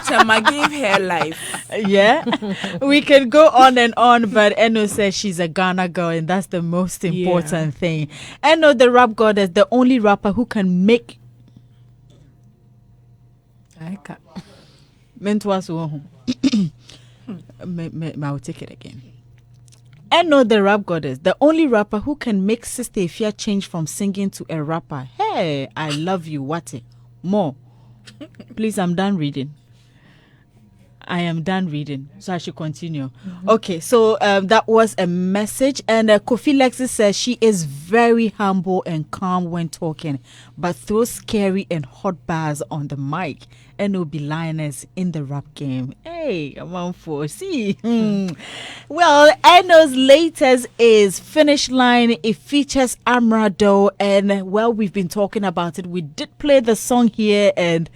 Tema gave her life. Yeah. We can go on and on, but Eno says she's a Ghana girl, and that's the most important thing. Eno, the rap goddess, the only rapper who can make I'll take it again. Eno, the rap goddess, the only rapper who can make Sister Ifya change from singing to a rapper. Hey, I love you, Wate. More. Please, I'm done reading. I am done reading, so I should continue. Okay, so that was a message. And Kofi Lexi says she is very humble and calm when talking, but throws scary and hot bars on the mic. Eno be lioness in the rap game. Hey, I'm on for see. Well, Eno's latest is Finish Line. It features Amrado, and well, we've been talking about it. We did play the song here, and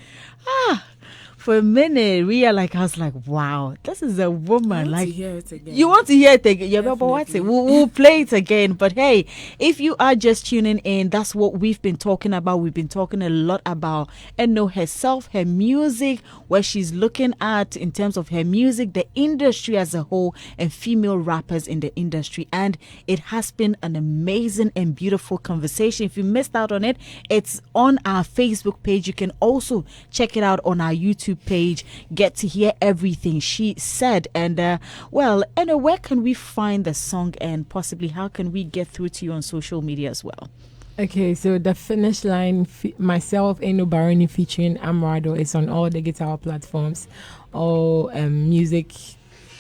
for a minute, I was like, wow, this is a woman. I want like, to hear it again. you want to hear it again? Yeah, but what's it? Definitely. We'll play it again. But hey, if you are just tuning in, that's what we've been talking about. We've been talking a lot about Eno herself, her music, where she's looking at in terms of her music, the industry as a whole, and female rappers in the industry. And it has been an amazing and beautiful conversation. If you missed out on it, it's on our Facebook page. You can also check it out on our YouTube page, get to hear everything she said. And well, Eno, where can we find the song, and possibly how can we get through to you on social media as well? Okay, so the Finish Line, myself, Eno Barony featuring Amrado, is on all the guitar platforms, all music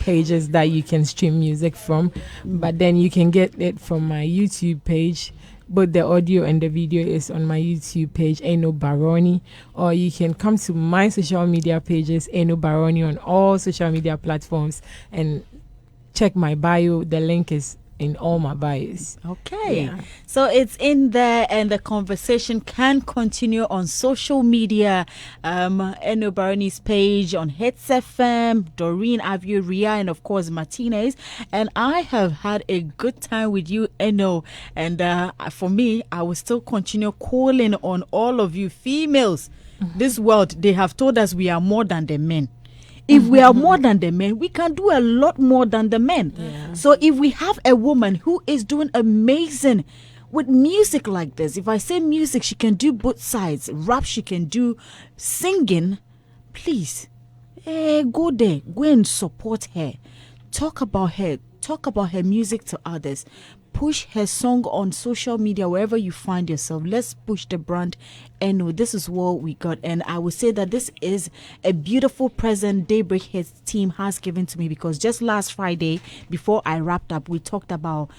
pages that you can stream music from. But then you can get it from my YouTube page. Both the audio and the video is on my YouTube page, Eno Barony, or you can come to my social media pages, Eno Barony, on all social media platforms, and check my bio. The link is in all my bios. Okay, so it's in there, and the conversation can continue on social media. Eno Barony's page on Hitz FM, Doreen Avio, Ria, and of course Martinez. And I have had a good time with you, Eno. And for me, I will still continue calling on all of you females. This world, they have told us we are more than the men. If we are more than the men, we can do a lot more than the men. Yeah. So if we have a woman who is doing amazing with music like this, if I say music, she can do both sides. Rap, she can do singing. Please, go there. Go and support her. Talk about her. talk about her music to others. Push her song on social media, wherever you find yourself. Let's push the brand. And this is what we got. And I would say that this is a beautiful present Daybreak Hitz team has given to me, because just last Friday, before I wrapped up, we talked about,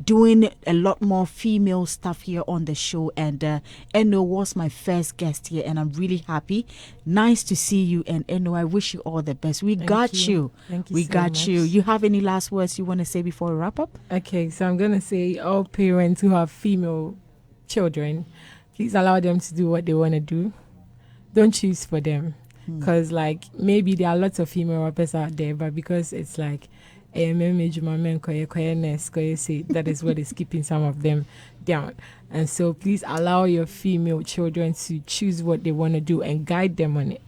doing a lot more female stuff here on the show, and Eno was my first guest here, and I'm really happy. Nice to see you, and Eno, I wish you all the best. We got you. Thank you We so got much. you. You have any last words you want to say before we wrap up? Okay, so I'm going to say all parents who have female children, please allow them to do what they want to do. Don't choose for them. Because, maybe there are lots of female rappers out there, but because it's that is what is keeping some of them down. And so please allow your female children to choose what they want to do and guide them on it.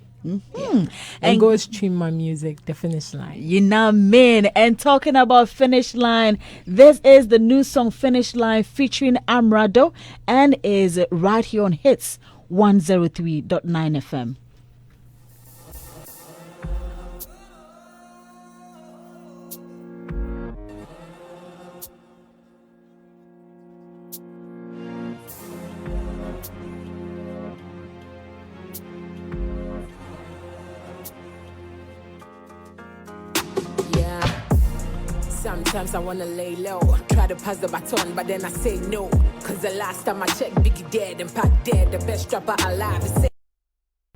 And go stream my music, The Finish Line. You know what I mean? And talking about Finish Line, this is the new song Finish Line featuring Amrado, and is right here on Hits 103.9 FM. Sometimes I wanna lay low, try to pass the baton, but then I say no. Cause the last time I checked, Biggie dead and Pac dead, the best rapper alive.